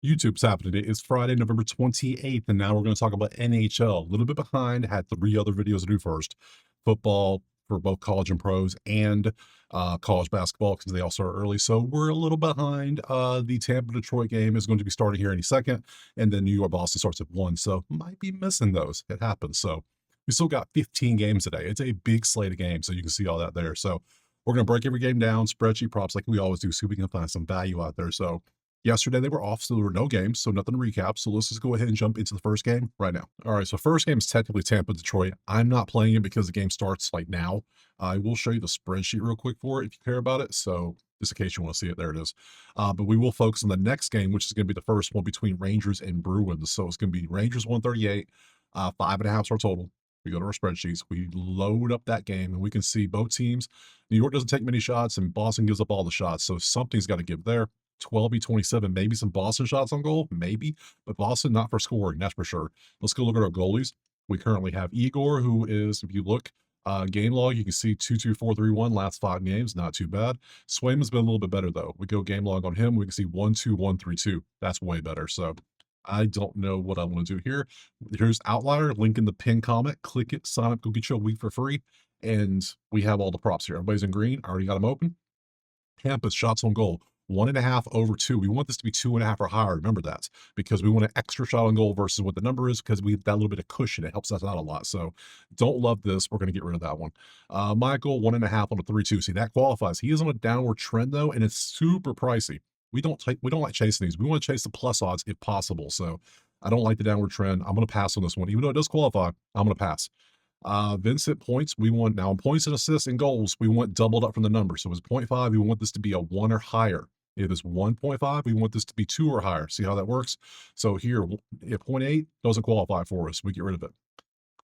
YouTube's happening. It's Friday, November 28th, and now we're going to talk about NHL. A little bit behind, had three other videos to do first. Football for both college and pros, and college basketball because they all start early. So we're a little behind. The Tampa-Detroit game is going to be starting here any second, and then New York-Boston starts at 1. So might be missing those. It happens. So we still got 15 games today. It's a big slate of games, so you can see all that there. So we're going to break every game down, spreadsheet props like we always do, so we can find some value out there. So yesterday they were off, so there were no games, so nothing to recap. So let's just go ahead and jump into the first game right now. All right, so first game is technically Tampa Detroit. I'm not playing it because the game starts like now. I will show you the spreadsheet real quick for it if you care about it. So just in case you want to see it, there it is. But we will focus on the next game, which is going to be the first one between Rangers and Bruins. So it's going to be Rangers 138, 5.5 our total. We go to our spreadsheets, we load up that game, and we can see both teams. New York doesn't take many shots, and Boston gives up all the shots. So something's got to give there. 12v27, maybe some Boston shots on goal, maybe, but Boston not for scoring, that's for sure. Let's go look at our goalies. We currently have Igor, who is, if you look, game log, you can see 2-2-4-3-1 last 5 games, not too bad. Swayman's been a little bit better though. We go game log on him, we can see 1-2-1-3-2. That's way better. So I don't know what I want to do here. Here's Outlier, link in the pin comment. Click it, sign up, go get you a week for free. And we have all the props here. Everybody's in green. I already got them open. Tampa's shots on goal, 1.5 over 2. We want this to be 2.5 or higher. Remember that, because we want an extra shot on goal versus what the number is, because we have that little bit of cushion. It helps us out a lot. So don't love this. We're going to get rid of that one. Michael, 1.5 on a 3-2. See, that qualifies. He is on a downward trend though, and it's super pricey. We don't like chasing these. We want to chase the plus odds if possible. So I don't like the downward trend. I'm going to pass on this one. Even though it does qualify, I'm going to pass. Vincent points, we want now points and assists and goals, we want doubled up from the number. So it's 0.5, we want this to be a 1 or higher. If it's 1.5, we want this to be 2 or higher. See how that works? So here, if 0.8 doesn't qualify for us, we get rid of it.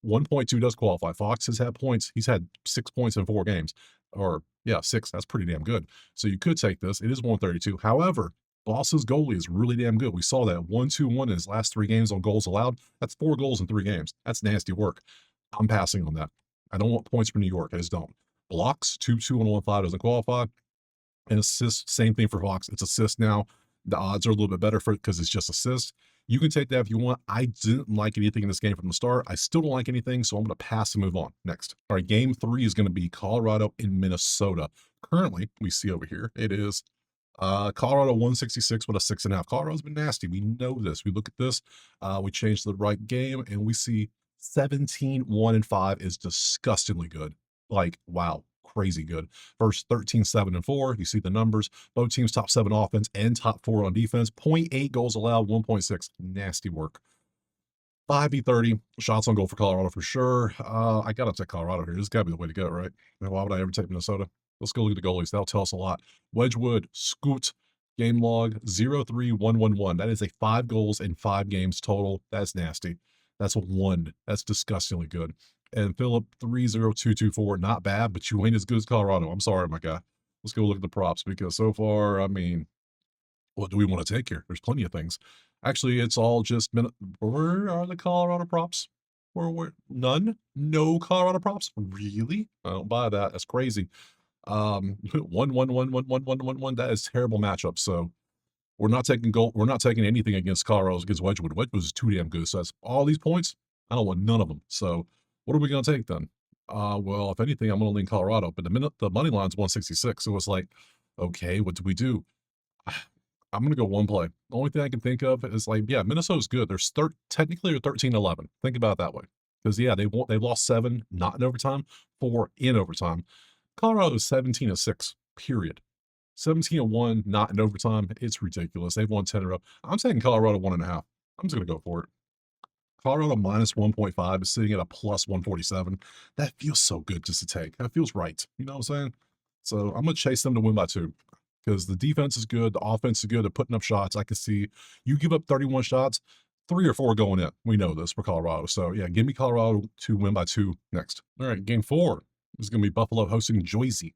1.2 does qualify. Fox has had points. He's had 6 points in 4 games. Or, yeah, 6. That's pretty damn good. So you could take this. It is 132. However, Boss's goalie is really damn good. We saw that 1-2-1 in his last 3 games on goals allowed. That's 4 goals in 3 games. That's nasty work. I'm passing on that. I don't want points for New York. I just don't. Blocks, 2-2 and 1-5 doesn't qualify. And assists, same thing for Fox. It's assist now. The odds are a little bit better for it because it's just assist. You can take that if you want. I didn't like anything in this game from the start. I still don't like anything, so I'm going to pass and move on. Next. All right, game 3 is going to be Colorado and Minnesota. Currently, we see over here, it is Colorado 166 with a 6.5. Colorado's been nasty. We know this. We look at this. We change the right game, and we see 17, 1, and 5 is disgustingly good. Like, wow, crazy good. First 13, 7, and 4. You see the numbers. Both teams top 7 offense and top 4 on defense. 0.8 goals allowed, 1.6. Nasty work. 5v30 shots on goal for Colorado for sure. I gotta take Colorado here. This has got to be the way to go, right? And why would I ever take Minnesota? Let's go look at the goalies. That'll tell us a lot. Wedgwood, Scoot, game log 0-3-1-1-1. That is a 5 goals in 5 games total. That's nasty. That's a 1. That's disgustingly good. And Philip 3-0-2-2-4. Not bad, but you ain't as good as Colorado. I'm sorry, my guy. Let's go look at the props because so far, I mean, what do we want to take here? There's plenty of things. Actually, it's all just where are the Colorado props? Where none? No Colorado props? Really? I don't buy that. That's crazy. 1-1-1-1-1-1-1-1. That is terrible matchup. So we're not taking goal. We're not taking anything against Colorado against Wedgwood. Wedgwood is too damn good. So that's all these points. I don't want none of them. So what are we going to take then? Well, if anything, I'm going to lean Colorado. But the money line's 166. So it's like, okay, what do we do? I'm going to go one play. The only thing I can think of is like, yeah, Minnesota's good. They're technically they're 13-11. Think about it that way. Because yeah, they lost 7 not in overtime, 4 in overtime. Colorado is 17-6. Period. 17-1, not in overtime. It's ridiculous. They've won 10 in a row. I'm taking Colorado 1.5. I'm just going to go for it. Colorado minus 1.5 is sitting at a plus 147. That feels so good just to take. That feels right. You know what I'm saying? So I'm going to chase them to win by 2 because the defense is good. The offense is good. They're putting up shots. I can see you give up 31 shots, 3 or 4 going in. We know this for Colorado. So yeah, give me Colorado to win by 2 next. All right, game 4 is going to be Buffalo hosting Jersey.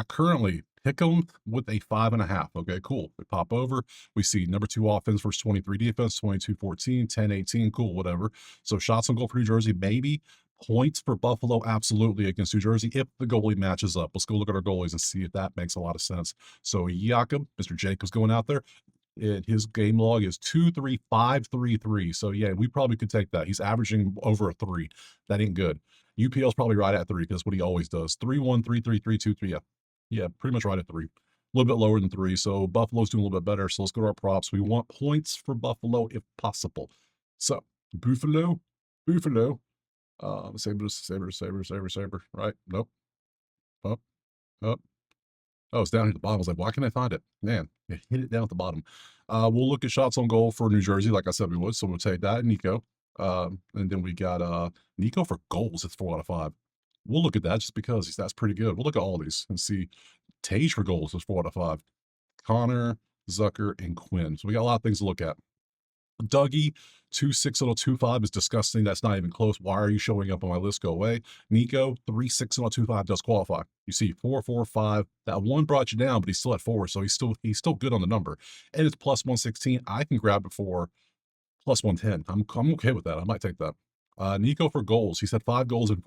Currently, pick them with a 5.5. Okay, cool. We pop over. We see number 2 offense versus 23 defense, 22-14, 10-18. Cool, whatever. So shots on goal for New Jersey, maybe. Points for Buffalo, absolutely, against New Jersey if the goalie matches up. Let's go look at our goalies and see if that makes a lot of sense. So Jakob, Mr. Jacobs going out there. And his game log is 2.3533. So yeah, we probably could take that. He's averaging over a 3. That ain't good. UPL's probably right at 3 because what he always does. 3.13332. Yeah. Yeah, pretty much right at 3. A little bit lower than 3. So Buffalo's doing a little bit better. So let's go to our props. We want points for Buffalo if possible. So Buffalo. Saber. Right? Nope. Up, up. Oh, it's down here at the bottom. I was like, why can't I find it? Man, it hit it down at the bottom. We'll look at shots on goal for New Jersey, like I said we would. So we'll take that, Nico. And then we got Nico for goals. It's 4 out of 5. We'll look at that just because that's pretty good. We'll look at all these and see. Tage for goals is 4 out of 5. Connor, Zucker, and Quinn. So we got a lot of things to look at. Dougie, 2.6025 is disgusting. That's not even close. Why are you showing up on my list? Go away. Nico, 3.6025 does qualify. You see 4.45. That one brought you down, but he's still at 4, so he's still good on the number. And it's plus 116. I can grab it for plus 110. I'm okay with that. I might take that. Nico for goals. He's had 5 goals in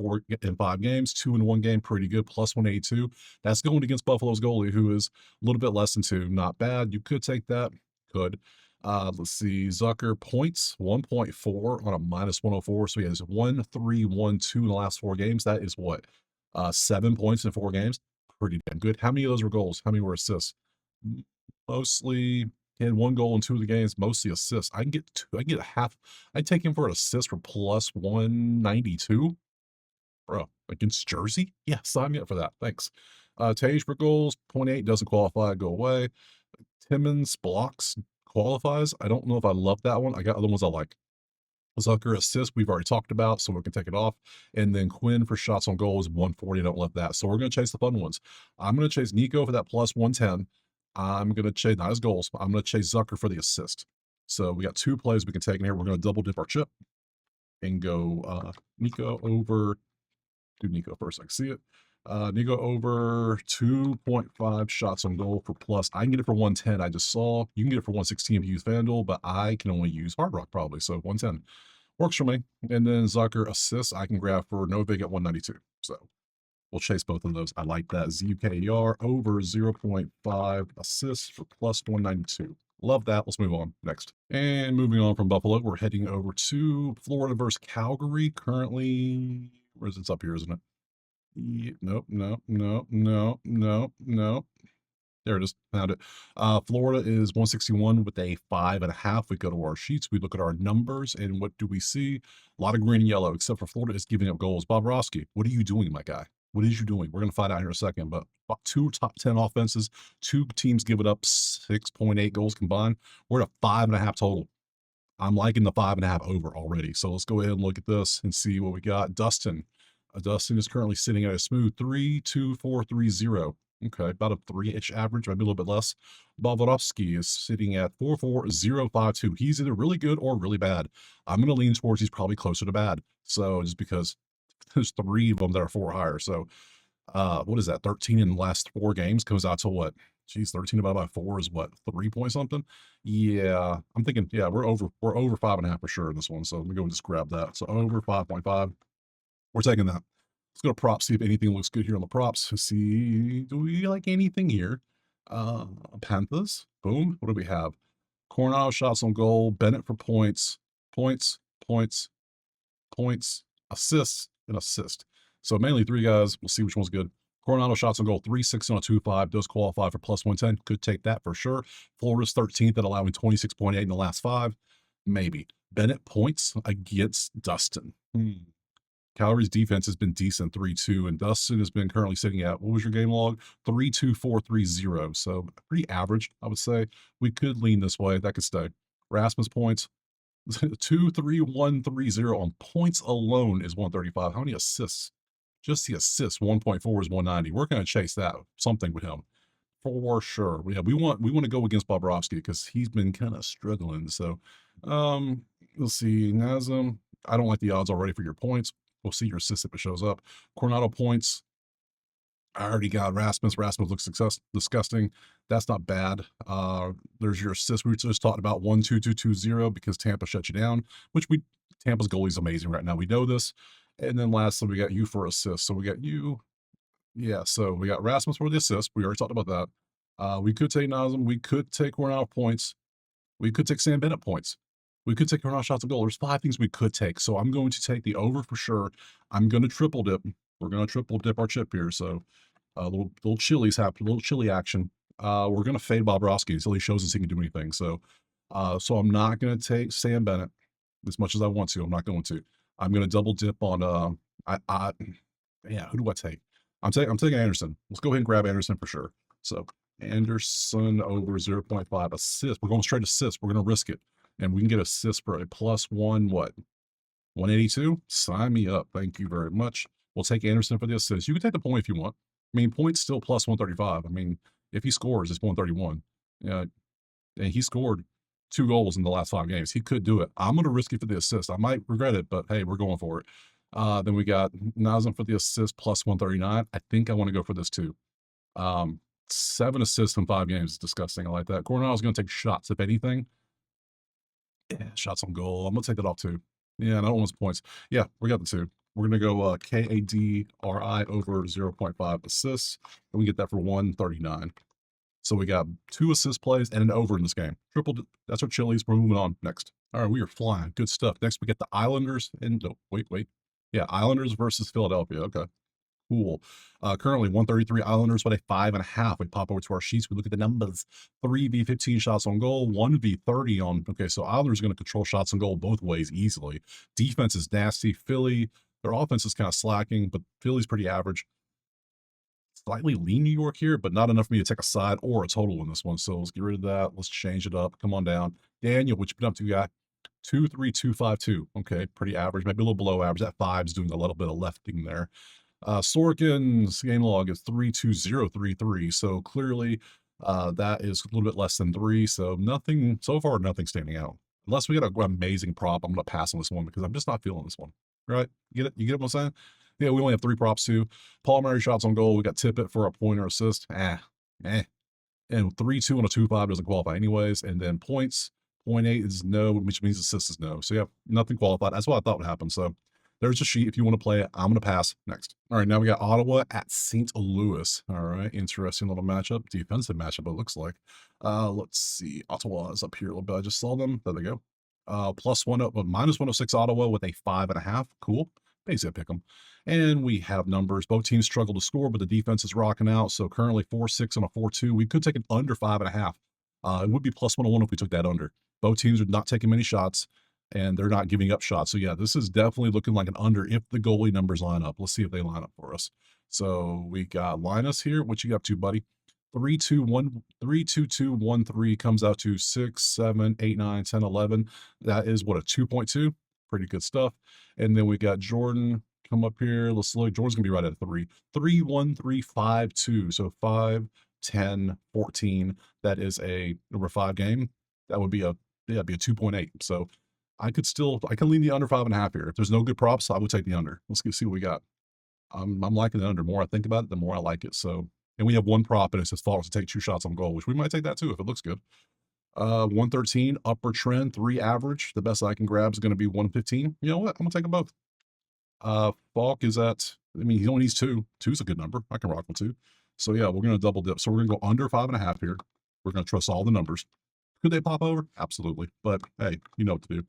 5 games, 2 in 1 game, pretty good. Plus 182. That's going against Buffalo's goalie, who is a little bit less than 2. Not bad. You could take that. Could. Let's see. Zucker points 1.4 on a minus 104. So he has 1, 3, 1, 2 in the last 4 games. That is what? 7 points in 4 games. Pretty damn good. How many of those were goals? How many were assists? Mostly. He had 1 goal in 2 of the games, mostly assists. I can get 2. I can get a half. I'd take him for an assist for plus 192. Bro, against Jersey? Yeah, sign me up for that. Thanks. Tage for goals, 0.8 doesn't qualify. Go away. Timmons blocks qualifies. I don't know if I love that one. I got other ones I like. Zucker assist, we've already talked about, so we can take it off. And then Quinn for shots on goals, 140. I don't love that. So we're going to chase the fun ones. I'm going to chase Nico for that plus 110. I'm going to chase, not his goals, I'm going to chase Zucker for the assist. So we got 2 plays we can take in here. We're going to double dip our chip and go Nico over, do Nico first, I can see it. Nico over 2.5 shots on goal for plus. I can get it for 110. I just saw you can get it for 116 if you use FanDuel, but I can only use Hard Rock probably. So 110 works for me. And then Zucker assists, I can grab for Novig at 192. So we'll chase both of those. I like that. ZUKER over 0.5 assists for plus 192. Love that. Let's move on next. And moving on from Buffalo, we're heading over to Florida versus Calgary. Currently, where's it's up here, isn't it? Nope. There it is. Found it. Florida is 161 with a 5.5. We go to our sheets. We look at our numbers, and what do we see? A lot of green and yellow, except for Florida is giving up goals. Bobrovsky, what are you doing, my guy? What is you doing? We're going to find out here in a second, but 2 top 10 offenses, 2 teams giving up 6.8 goals combined. We're at a 5.5 total. I'm liking the 5.5 over already. So let's go ahead and look at this and see what we got. Dustin is currently sitting at a smooth 3.2430. Okay, about a 3-ish average, maybe a little bit less. Bobrovsky is sitting at 4.4052. He's either really good or really bad. I'm going to lean towards he's probably closer to bad. So just because there's 3 of them that are 4 higher. So what is that? 13 in the last 4 games comes out to what? Geez, 13 divided by 4 is what? 3 point something? Yeah, I'm thinking, yeah, we're over 5.5 for sure in this one. So let me go and just grab that. So over 5.5. We're taking that. Let's go to props, see if anything looks good here on the props. Let's see, do we like anything here? Panthers. Boom. What do we have? Coronado shots on goal. Bennett for points. Points. Assists and assist. So mainly 3 guys. We'll see which one's good. Coronado shots on goal, 3.625 does qualify for plus 110. Could take that for sure. Florida's 13th at allowing 26.8 in the last 5. Maybe. Bennett points against Dustin. Calgary's defense has been decent, 3-2, and Dustin has been currently sitting at, what was your game log? 3.2430. So pretty average, I would say. We could lean this way. That could stay. Rasmus points, 2.3130 on points alone is 135. How many assists? Just the assists, 1.4 is 190. We're going to chase that, something with him. For sure. Yeah, we want to go against Bobrovsky because he's been kind of struggling. So let's see. Nazem, I don't like the odds already for your points. We'll see your assist if it shows up. Coronado points. I already got Rasmus. Rasmus looks disgusting. That's not bad. There's your assist. We just talked about 1.2220 because Tampa shut you down, which Tampa's goalie is amazing right now. We know this. And then lastly, we got you for assist. So we got you. Yeah, so we got Rasmus for the assist. We already talked about that. We could take Nazem. We could take Coronado points. We could take Sam Bennett points. We could take Ronald shots on goal. There's 5 things we could take. So I'm going to take the over for sure. I'm going to triple dip. We're going to triple dip our chip here. So little chilies happen, little chili action. We're going to fade Bobrovsky until he shows us he can do anything. So I'm not going to take Sam Bennett as much as I want to. I'm not going to. I'm going to double dip on yeah, who do I take? I'm taking Anderson. Let's go ahead and grab Anderson for sure. So Anderson over 0.5 assists. We're going straight assists. We're going to risk it. And we can get assists for a +1, what? 182? Sign me up. Thank you very much. We'll take Anderson for the assist. You can take the point if you want. I mean, points still +135. I mean, if he scores, it's 131. Yeah, and he scored 2 goals in the last 5 games. He could do it. I'm going to risk it for the assist. I might regret it, but hey, we're going for it. Then we got Nazem for the assist +139. I think I want to go for this too. 7 assists in 5 games is disgusting. I like that. Coronel's going to take shots, if anything. Yeah, shots on goal. I'm going to take that off too. Yeah, and I don't want points. Yeah, we got the 2. We're going to go KADRI over 0.5 assists. And we get that for 139. So we got 2 assist plays and an over in this game. That's our Chili's. We're moving on next. All right, we are flying. Good stuff. Next, we get the Islanders. And wait. Yeah, Islanders versus Philadelphia. Okay, cool. Currently 133 Islanders with a 5.5. We pop over to our sheets. We look at the numbers. 3v15 shots on goal, 1v30 on. Okay, so Islanders are going to control shots on goal both ways easily. Defense is nasty. Philly, their offense is kind of slacking, but Philly's pretty average. Slightly lean New York here, but not enough for me to take a side or a total in this one. So let's get rid of that. Let's change it up. Come on down. Daniel, what you been up to, guy? 23252. Okay, pretty average, maybe a little below average. That 5's doing a little bit of lefting there. Sorkin's game log is 32033. So clearly that is a little bit less than 3. So nothing so far, nothing standing out. Unless we get an amazing prop, I'm gonna pass on this one because I'm just not feeling this one. Right? You get it? You get what I'm saying? Yeah, we only have 3 props too. Paul Murray shots on goal. We got Tippett for a point or assist. And 3-2 on a 2-5 doesn't qualify anyways. And then points, 0.8 is no, which means assist is no. So yeah, nothing qualified. That's what I thought would happen. So there's a sheet. If you want to play it, I'm going to pass next. All right, now we got Ottawa at St. Louis. All right, interesting little matchup. Defensive matchup, it looks like. Let's see. Ottawa is up here a little bit. I just saw them. There they go. -106 Ottawa with a 5.5. Cool. Basically, pick them. And we have numbers. Both teams struggle to score, but the defense is rocking out. So currently 4-6 on a 4-2. We could take it under 5.5. It would be +101 if we took that under. Both teams are not taking many shots, and they're not giving up shots. So yeah, this is definitely looking like an under if the goalie numbers line up. Let's see if they line up for us. So we got Linus here. What you got to, buddy? 3-2-2-1-3 comes out to 6, 7, 8, 9, 10, 11. That is what, a 2.2? Pretty good stuff. And then we got Jordan come up here. Let's look. Jordan's gonna be right at 3. 3, 1, 3, 5, 2. So 5, 10, 14. That is a number 5 game. That would be a 2.8. So I can lean the under 5.5 here. If there's no good props, I would take the under. Let's see what we got. I'm liking the under. The more I think about it, the more I like it. So, and we have 1 prop, and it says Falls to take 2 shots on goal, which we might take that too if it looks good. 113 upper trend, 3 average. The best I can grab is going to be 115. You know what? I'm gonna take them both. Falk is at, I mean, he only needs 2. 2's a good number. I can rock with 2. So yeah, we're gonna double dip. So we're gonna go under 5.5 here. We're gonna trust all the numbers. Could they pop over? Absolutely. But hey, you know what to do.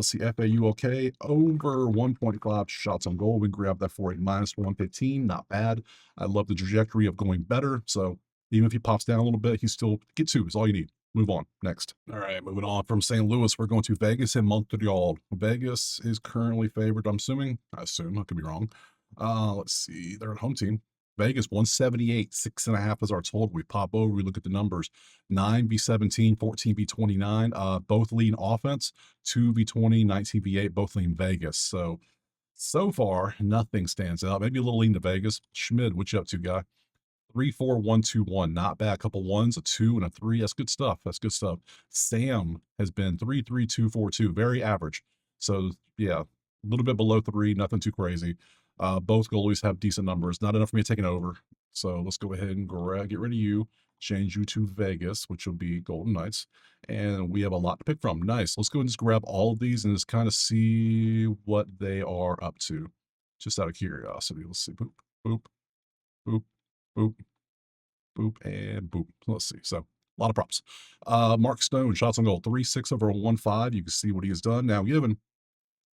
See FAULK over 1.5 shots on goal. We grab that for a -115. Not bad. I love the trajectory of going better. So even if he pops down a little bit, he still get 2 is all you need. Move on. Next. All right, moving on from St. Louis, we're going to Vegas and Montreal. Vegas is currently favored, I'm assuming. I assume. I could be wrong. Let's see. They're at home team. Vegas 178, 6.5 is our total. We pop over, we look at the numbers. 9v17, 14v29. Both lean offense. 2v20, 19v8, both lean Vegas. So far, nothing stands out. Maybe a little lean to Vegas. Schmid, what you up to, guy? 3, 4, 1, 2, 1. Not bad. A couple 1s, a 2, and a 3. That's good stuff. That's good stuff. Sam has been 3, 3, 2, 4, 2. Very average. So yeah, a little bit below 3. Nothing too crazy. Both goalies have decent numbers. Not enough for me to take an over. So let's go ahead and get rid of you. Change you to Vegas, which will be Golden Knights. And we have a lot to pick from. Nice. Let's go and just grab all of these and just kind of see what they are up to. Just out of curiosity. Let's see. Boop, boop, boop, boop, boop, and boop. Let's see. So A lot of props. Mark Stone, shots on goal, 3.6 over 1.5. You can see what he has done. Now, given,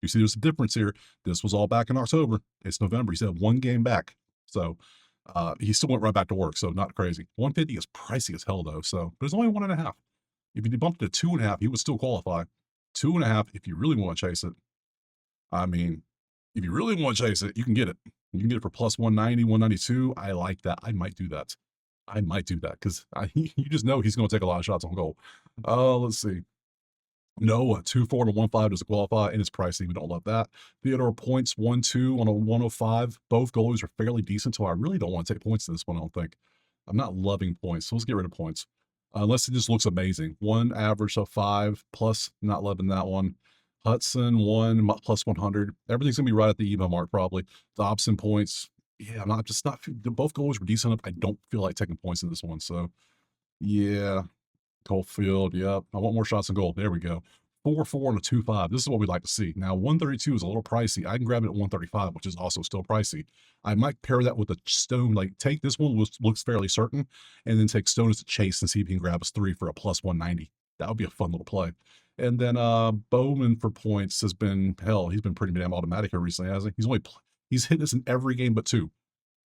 you see there's a difference here. This was all back in October. It's November. He's had one game back. So he still went right back to work. So not crazy. 150 is pricey as hell, though. So there's only 1.5. If you bumped it to 2.5, he would still qualify. 2.5, if you really want to chase it. I mean, if you really want to chase it, you can get it. You can get it for plus 190, 192. I like that. I might do that. I might do that because you just know he's going to take a lot of shots on goal. Let's see. No, 2.4 to 1.5 doesn't qualify, and it's pricey. We don't love that. Theodore points 1.2 on a 105. Both goalies are fairly decent, so I really don't want to take points in this one, I don't think. I'm not loving points, so let's get rid of points. Unless it just looks amazing. One average of 5, plus, not loving that one. Hudson, 1, plus 100. Everything's going to be right at the even mark, probably. Dobson points. Yeah, I'm just not. Both goalies were decent enough. I don't feel like taking points in this one, so yeah. Caulfield, yep. I want more shots on goal. There we go. 4.4 and a 2.5. This is what we'd like to see. Now, 132 is a little pricey. I can grab it at 135, which is also still pricey. I might pair that with a Stone. Like, take this one, looks fairly certain, and then take Stone as a chase and see if he can grab us 3 for a plus 190. That would be a fun little play. And then Bowman for points has been, hell, he's been pretty damn automatic here recently, hasn't he? He's hit this in every game but 2.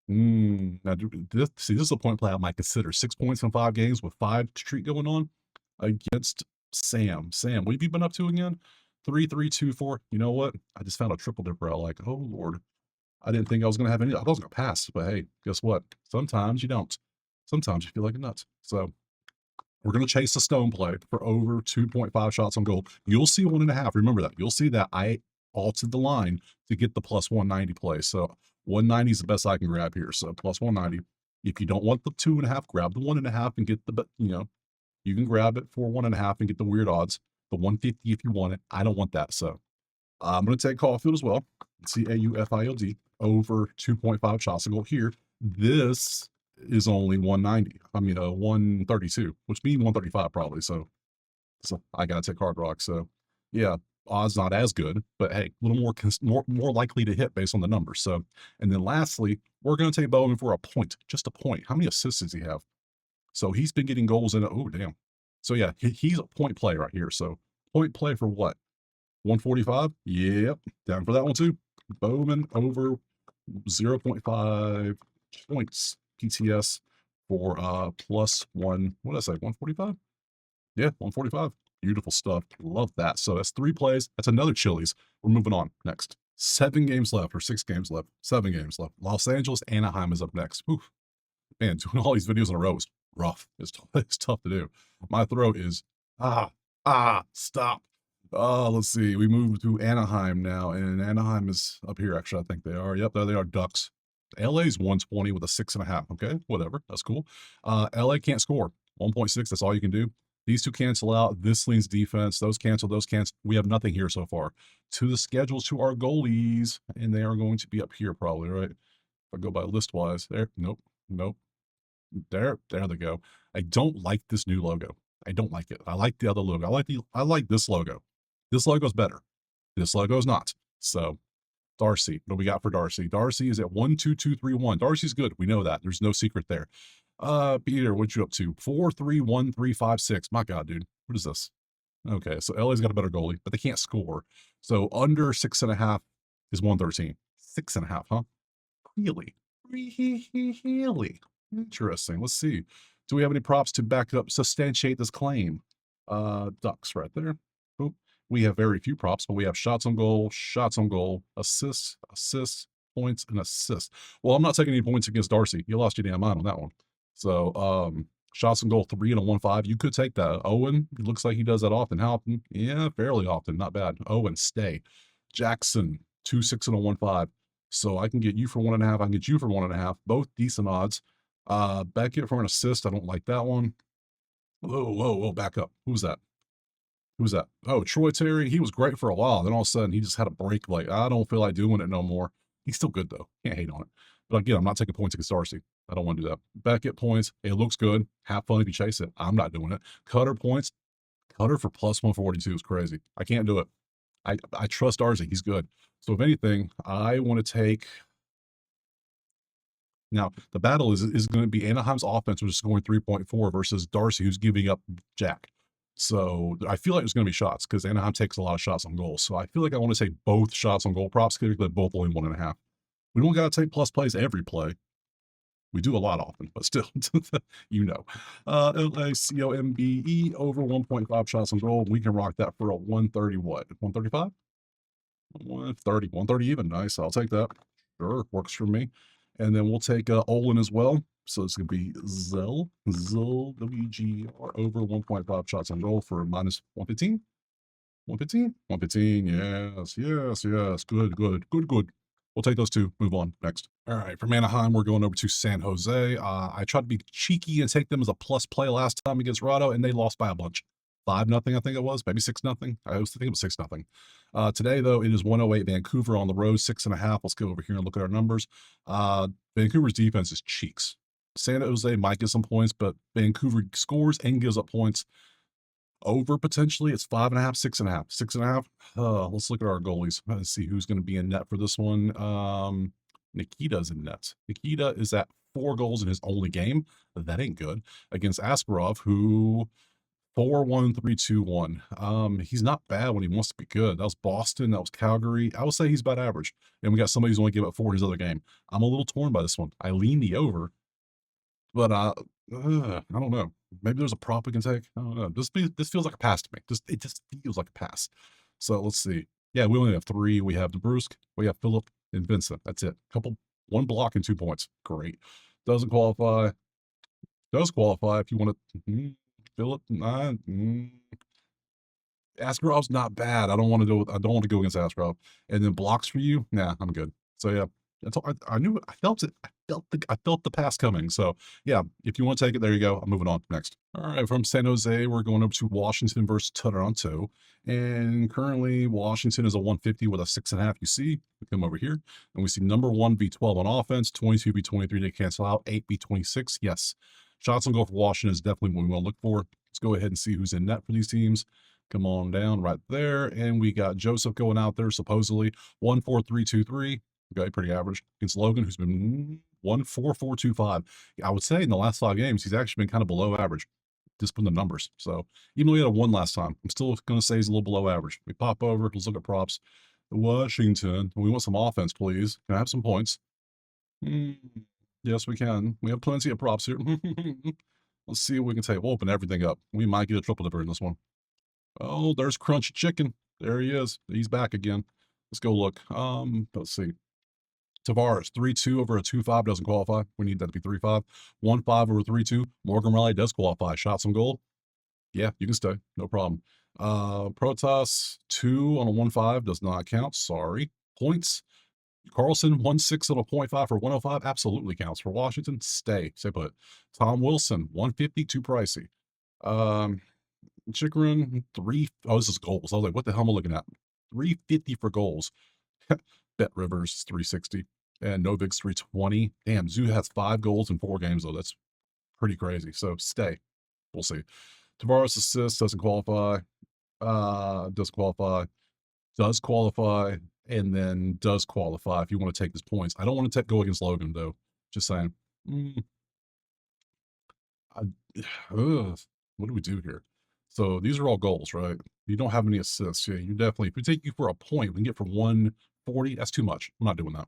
Now, this is a point play I might consider. 6 points in 5 games with 5 streak going on against Sam. Sam, what have you been up to again? 3, 3, 2, 4. You know what? I just found a triple dipper I like. Oh, Lord. I didn't think I was going to have any. I was going to pass, but hey, guess what? Sometimes you don't. Sometimes you feel like a nut. So we're going to chase the Stone play for over 2.5 shots on goal. You'll see 1.5. Remember that. You'll see that I altered the line to get the plus 190 play. So 190 is the best I can grab here. So plus 190. If you don't want the 2.5, grab the 1.5 and get the, you can grab it for 1.5 and get the weird odds. The 150 if you want it. I don't want that. So I'm going to take Caulfield as well. Cauffield over 2.5 shots a goal here. This is only 190. 132, which means 135 probably. So I got to take Hard Rock. So yeah, odds not as good, but hey, a little more likely to hit based on the numbers. So, and then lastly, we're going to take Bowman for a point, just a point. How many assists does he have? So he's been getting goals in it. Oh, damn. So yeah, he's a point play right here. So point play for what? 145? Yep. Down for that one too. Bowman over 0.5 points PTS for plus 1. What did I say? 145? Yeah, 145. Beautiful stuff. Love that. So that's 3 plays. That's another Chili's. We're moving on next. 7 games left or 6 games left. 7 games left. Los Angeles, Anaheim is up next. Oof. Man, doing all these videos in a row is rough. It's tough to do. My throat is, stop. Let's see. We move to Anaheim now, and Anaheim is up here, actually. I think they are. Yep, there they are, Ducks. LA's 120 with a 6.5. Okay, whatever. That's cool. LA can't score. 1.6, that's all you can do. These two cancel out. This leans defense. Those cancel. Those cancel. We have nothing here so far. To the schedules to our goalies, and they are going to be up here probably, right? If I go by list-wise. There. Nope. There they go. I don't like this new logo. I don't like it. I like the other logo. I like this logo. This logo's better. This logo's not. So Darcy, what do we got for Darcy? Darcy is at 12231. Darcy's good. We know that. There's no secret there. Peter, what you up to? 4-3-1-3-5-6. My God, dude. What is this? Okay, so LA's got a better goalie, but they can't score. So under 6.5 is 113. 6.5, huh? Really? Really? Interesting. Let's see. Do we have any props to back up, substantiate this claim? Ducks right there. Boop. We have very few props, but we have shots on goal, assists, points, and assists. Well, I'm not taking any points against Darcy. You lost your damn mind on that one. So, shots on goal, 3 and a 1.5. You could take that. Owen, it looks like he does that often. How often? Yeah, fairly often. Not bad. Owen, stay. Jackson, 2, 6 and a 1.5. So I can get you for 1.5. I can get you for 1.5. Both decent odds. Beckett for an assist. I don't like that one. Whoa, back up. Who's that? Oh, Troy Terry. He was great for a while. Then all of a sudden, he just had a break. Like, I don't feel like doing it no more. He's still good, though. Can't hate on it. But again, I'm not taking points against Darcy. I don't want to do that. Beckett points. It looks good. Have fun if you chase it. I'm not doing it. Cutter points. Cutter for plus 142 is crazy. I can't do it. I trust Darcy. He's good. So if anything, I want to take Now, the battle is going to be Anaheim's offense, which is scoring 3.4 versus Darcy, who's giving up jack. So I feel like there's going to be shots because Anaheim takes a lot of shots on goal. So I feel like I want to say both shots on goal props because they're both only 1.5. We don't got to take plus plays every play. We do a lot often, but still, you know. LACOMBE over 1.5 shots on goal. We can rock that for a 130 what? 135? 130. 130 even. Nice. I'll take that. Sure. Works for me. And then we'll take Olin as well. So it's going to be Zell WGR over 1.5 shots on goal for minus 115. 115? 115. Yes. Good. We'll take those two. Move on. Next. All right. From Anaheim, we're going over to San Jose. I tried to be cheeky and take them as a plus play last time against Rado, and they lost by a bunch. 5-0, I think it was. Maybe 6-0. I was thinking it was 6-0. Today, though, it is 108 Vancouver on the road, 6.5. Let's go over here and look at our numbers. Vancouver's defense is cheeks. San Jose might get some points, but Vancouver scores and gives up points. Over potentially, it's 5.5, 6.5. 6.5. Let's look at our goalies. Let's see who's going to be in net for this one. Nikita's in net. Nikita is at 4 goals in his only game. That ain't good. Against Askarov, who 4-1-3-2-1. He's not bad when he wants to be good. That was Boston. That was Calgary. I would say he's about average. And we got somebody who's only given up 4 in his other game. I'm a little torn by this one. I lean the over, but I don't know. Maybe there's a prop we can take. I don't know. This feels like a pass to me. It just feels like a pass. So let's see. Yeah, we only have 3. We have DeBrusk, we have Philip, and Vincent. That's it. One block and 2 points. Great. Doesn't qualify. Does qualify if you want to. Philip, Askarov's not bad. I don't want to go against Askarov. And then blocks for you. Nah, I'm good. So yeah, that's all. I knew it. I felt it. I felt the pass coming. So yeah, if you want to take it, there you go. I'm moving on next. All right, from San Jose, we're going up to Washington versus Toronto, and currently Washington is a 150 with a 6.5. You see, we come over here and we see number 1 v12 on offense, 22 v23 to cancel out, 8 v26. Yes, shots on goal for Washington is definitely what we want to look for. Let's go ahead and see who's in net for these teams. Come on down right there, and we got Joseph going out there supposedly 1-4-3-2-3. Okay, pretty average against Logan, who's been 1-4-4-2-5. I would say in the last 5 games, he's actually been kind of below average, just from the numbers. So even though he had a 1 last time, I'm still going to say he's a little below average. We pop over, let's look at props. Washington, we want some offense, please. Can I have some points? Yes, we can. We have plenty of props here. Let's see what we can take. We'll open everything up. We might get a triple dipper in this one. Oh, there's Crunchy Chicken. There he is. He's back again. Let's go look. Let's see. Tavares, 3-2 over a 2-5 doesn't qualify. We need that to be 3-5. 1-5 over 3-2. Morgan Riley does qualify. Shots on goal. Yeah, you can stay. No problem. Protas, 2 on a 1-5 does not count. Sorry. Points. Carlson, 1-6 on a 0.5 for 105 absolutely counts. For Washington, stay put. Tom Wilson, 150, too pricey. Chikrin, 3. Oh, this is goals. I was like, what the hell am I looking at? 350 for goals. Bet Rivers, 360. And Novic's 320. Damn, Zoo has 5 goals in 4 games, though. That's pretty crazy. So stay. We'll see. Tavares assists doesn't qualify. Does qualify. Does qualify. And then does qualify if you want to take his points. I don't want to go against Logan, though. Just saying. What do we do here? So these are all goals, right? You don't have any assists. Yeah, you definitely, if we take you for a point, we can get for 140. That's too much. I'm not doing that.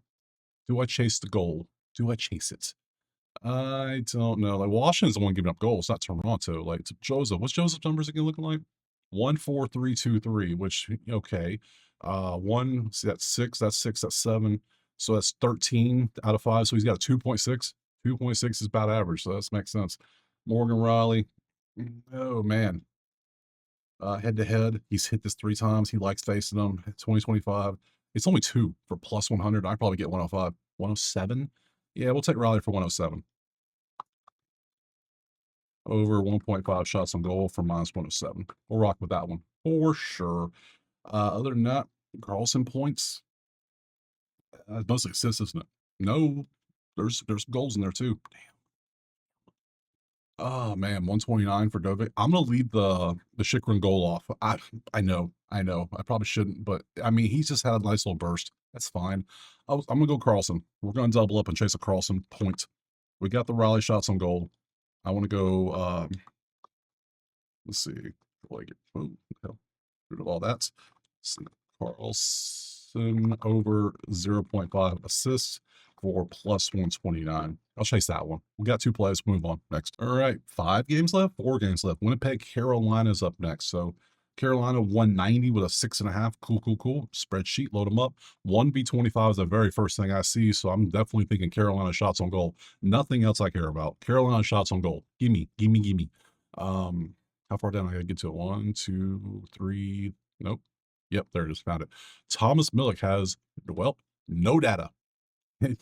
Do I chase the goal? Do I chase it? I don't know. Like, Washington's the one giving up goals, not Toronto. Like, Joseph. What's Joseph's numbers again looking like? 1-4-3-2-3, which, okay. See, that's 6, that's 6, that's 7. So that's 13 out of 5. So he's got a 2.6. 2.6 is about average. So that makes sense. Morgan Riley. Oh, man. Head to head, he's hit this 3 times. He likes facing them. 2025. It's only 2 for plus 100. I probably get 105. 107. Yeah, we'll take Riley for 107. Over 1.5 shots on goal for minus 107. We'll rock with that one for sure. Other than that, Carlson points. Mostly assists, isn't it? No, there's goals in there too. Damn. Oh man, 129 for Dovik. I'm gonna leave the Chikrin goal off. I know. I probably shouldn't, but I mean he's just had a nice little burst. That's fine. I'm gonna go Carlson. We're gonna double up and chase a Carlson point. We got the Riley shots on goal. I want to go. Let's see. Like, oh, hell, rid of all that. Let's see. Carlson over 0.5 assists for plus 129. I'll chase that one. We got 2 plays. Move on. Next. All right. 5 games left. 4 games left. Winnipeg, Carolina's up next. So Carolina 190 with a 6.5. Cool. Spreadsheet. Load them up. 1v25 is the very first thing I see. So I'm definitely thinking Carolina shots on goal. Nothing else I care about. Carolina shots on goal. Gimme. How far down I gotta get to it? 1, 2, 3. Nope. Yep, there it is. Found it. Thomas Millick has, well, no data.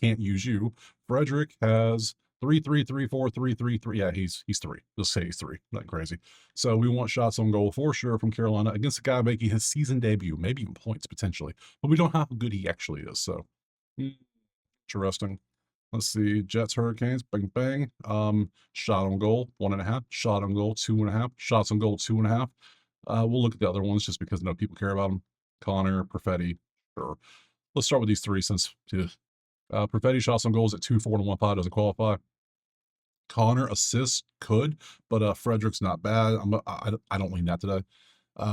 Can't use you. Frederick has 3, 3, 3, 4, 3, 3, 3. Yeah, he's 3. Let's say he's 3. Not crazy. So we want shots on goal for sure from Carolina against a guy making his season debut, maybe even points potentially. But we don't know how good he actually is. So interesting. Let's see. Jets, Hurricanes, bang, bang. Shot on goal, 1.5. Shot on goal, 2.5. Shots on goal, 2.5. We'll look at the other ones just because people care about them. Connor, Perfetti. Sure. Let's start with these 3 since Perfetti shots on goals at 2, 4, and 1.5 doesn't qualify. Connor assists could, but Frederick's not bad. I don't lean that today.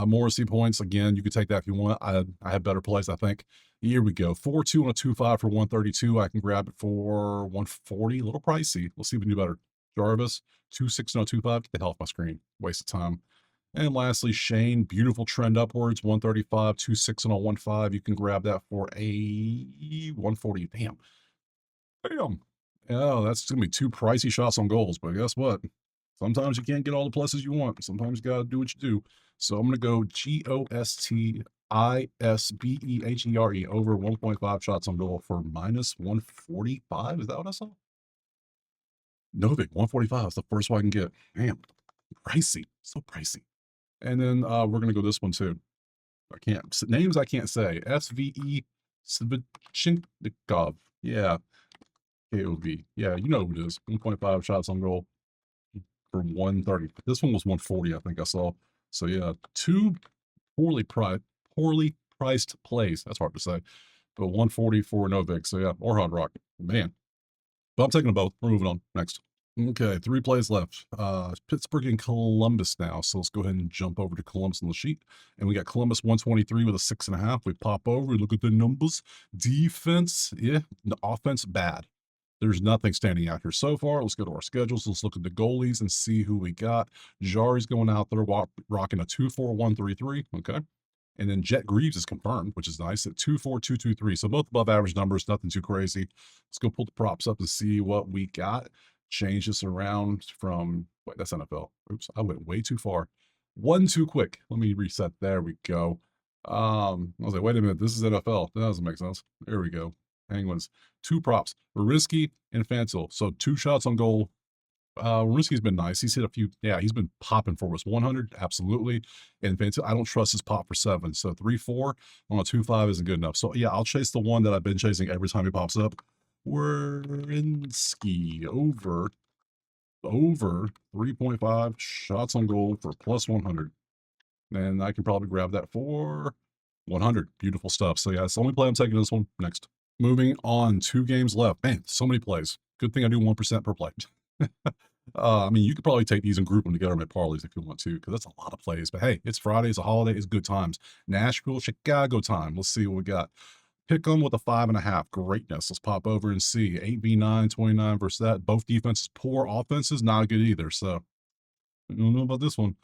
Morrissey points, again, you could take that if you want. I have better plays, I think. Here we go. 4-2 and a 2-5 for 132. I can grab it for 140. A little pricey. Let's see if we can do better. Jarvis, 2-6 and a 2-5. Get the hell off my screen. Waste of time. And lastly, Shane, beautiful trend upwards, 135, 2-6 and a 1-5. You can grab that for a 140. Damn. Yeah, that's going to be 2 pricey shots on goals, but guess what? Sometimes you can't get all the pluses you want. Sometimes you got to do what you do. So I'm going to go GOSTISBEHERE over 1.5 shots on goal for minus 145. Is that what I saw? Novik, 145 is the first one I can get. Damn, pricey. So pricey. And then we're going to go this one too. Names I can't say. SVE Svichinkov. Yeah. KOV. Yeah, you know who it is. 1.5 shots on goal for 130. This one was 140, I think I saw. So yeah, 2 poorly priced plays. That's hard to say. But 140 for Novik. So yeah, or Hard Rock. Man. But I'm taking them both. We're moving on. Next. Okay, 3 plays left. Pittsburgh and Columbus now. So let's go ahead and jump over to Columbus on the sheet. And we got Columbus 123 with a 6.5. We pop over, we look at the numbers. Defense, yeah. The offense, bad. There's nothing standing out here so far. Let's go to our schedules. Let's look at the goalies and see who we got. Jari's going out there rocking a 2-4-1-3-3. Okay. And then Jet Greaves is confirmed, which is nice at 2-4-2-2-3. So both above average numbers, nothing too crazy. Let's go pull the props up to see what we got. Change this around from, wait, that's NFL. Oops, I went way too far. One too quick. Let me reset. There we go. I was like, wait a minute, this is NFL. That doesn't make sense. There we go. Penguins. 2 props. Risky and Fancel. So 2 shots on goal. Risky's been nice. He's hit a few. Yeah, he's been popping for us. 100, absolutely. And Fancel, I don't trust his pop for 7. So 3-4 on a 2-5 isn't good enough. So yeah, I'll chase the one that I've been chasing every time he pops up. Werenski over 3.5 shots on goal for plus 100. And I can probably grab that for 100. Beautiful stuff. So yeah, it's the only play I'm taking this one. Next. Moving on, 2 games left. Man, so many plays. Good thing I do 1% per play. I mean, you could probably take these and group them together in my parlays if you want to, because that's a lot of plays. But hey, it's Friday, it's a holiday, it's good times. Nashville, Chicago time. Let's see what we got. Pick them with a 5.5. Greatness. Let's pop over and see. 8v9, 29 versus that. Both defenses, poor offenses, not good either. So I don't know about this one.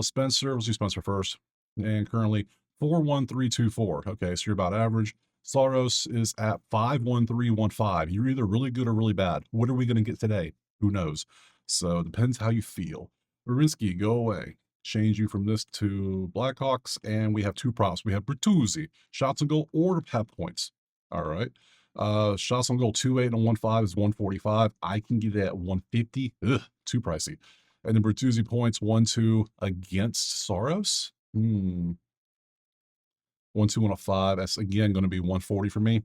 Spencer, let's do Spencer first. And currently 4-1-3-2-4. Okay, so you're about average. Saros is at 5-1-3-1-5. You're either really good or really bad. What are we going to get today? Who knows? So it depends how you feel. Marinsky, go away. Change you from this to Blackhawks, and we have 2 props. We have Bertuzzi, shots on goal or have points. All right. Shots on goal 2.8 and 1.5 is 145. I can get it at 150. Ugh, too pricey. And then Bertuzzi points 1-2 against Saros. 1-2 and a 5. That's again going to be 140 for me.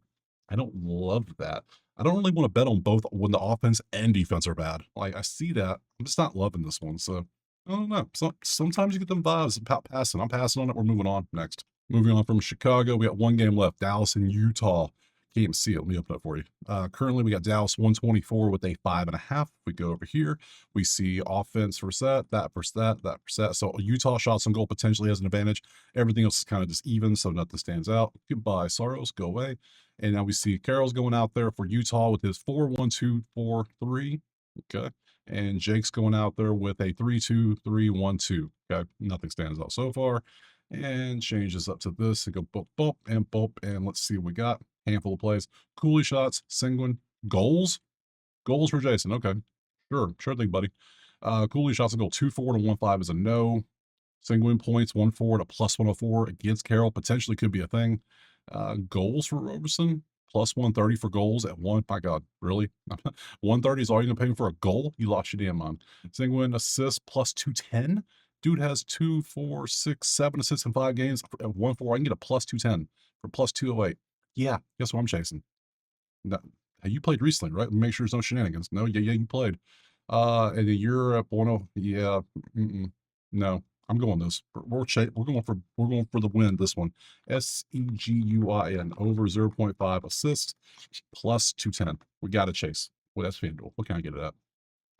I don't love that. I don't really want to bet on both when the offense and defense are bad. Like I see that. I'm just not loving this one. So I don't know. Sometimes you get them vibes about passing. I'm passing on it. We're moving on next. Moving on from Chicago, we got one game left. Dallas and Utah. Can't even see it. Let me open it for you. Currently, we got Dallas 124 with a 5.5. If we go over here, we see offense versus that versus that versus that. So Utah shots on goal potentially has an advantage. Everything else is kind of just even, so nothing stands out. Goodbye, Saros. Go away. And now we see Carroll's going out there for Utah with his 4-1-2-4-3. Okay. And Jake's going out there with a 3-2-3-1-2. Okay. Nothing stands out so far. And change this up to this and go bump, bump, and bump. And let's see what we got. Handful of plays. Cooley shots, Seguin, goals. Goals for Jason. Okay. Sure thing, buddy. Cooley shots a goal 2-4 to 1-5 is a no. Seguin points 1-4 to plus 104 against Carroll. Potentially could be a thing. Goals for Roberson, plus 130 for goals at one. My God, really? 130 is all you're going to pay me for a goal? You lost your damn mind. Seguin assists plus 210. Dude has 2, 4, 6, 7 assists in 5 games. At 1-4, I can get a plus 210 for plus 208. Yeah, guess what I'm chasing? No, hey, you played recently, right? Make sure there's no shenanigans. No, yeah, you played. And then you're at Bono. Yeah, no, I'm going this. We're going for the win. This one, Seguin over 0.5 assists plus 210. We got to chase. Well, that's FanDuel. What can I get it at?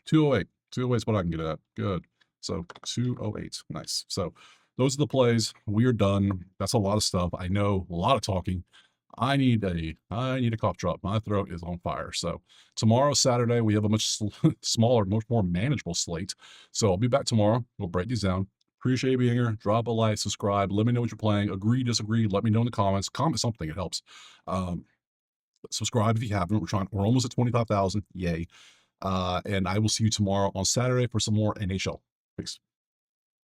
208. 208 is what I can get it at. Good. So 208. Nice. So those are the plays. We are done. That's a lot of stuff. I know, a lot of talking. I need a cough drop. My throat is on fire. So tomorrow, Saturday, we have a much smaller, much more manageable slate. So I'll be back tomorrow. We'll break these down. Appreciate you being here. Drop a like, subscribe. Let me know what you're playing. Agree, disagree. Let me know in the comments. Comment something. It helps. Subscribe if you haven't. We're almost at 25,000. Yay. And I will see you tomorrow on Saturday for some more NHL. Peace.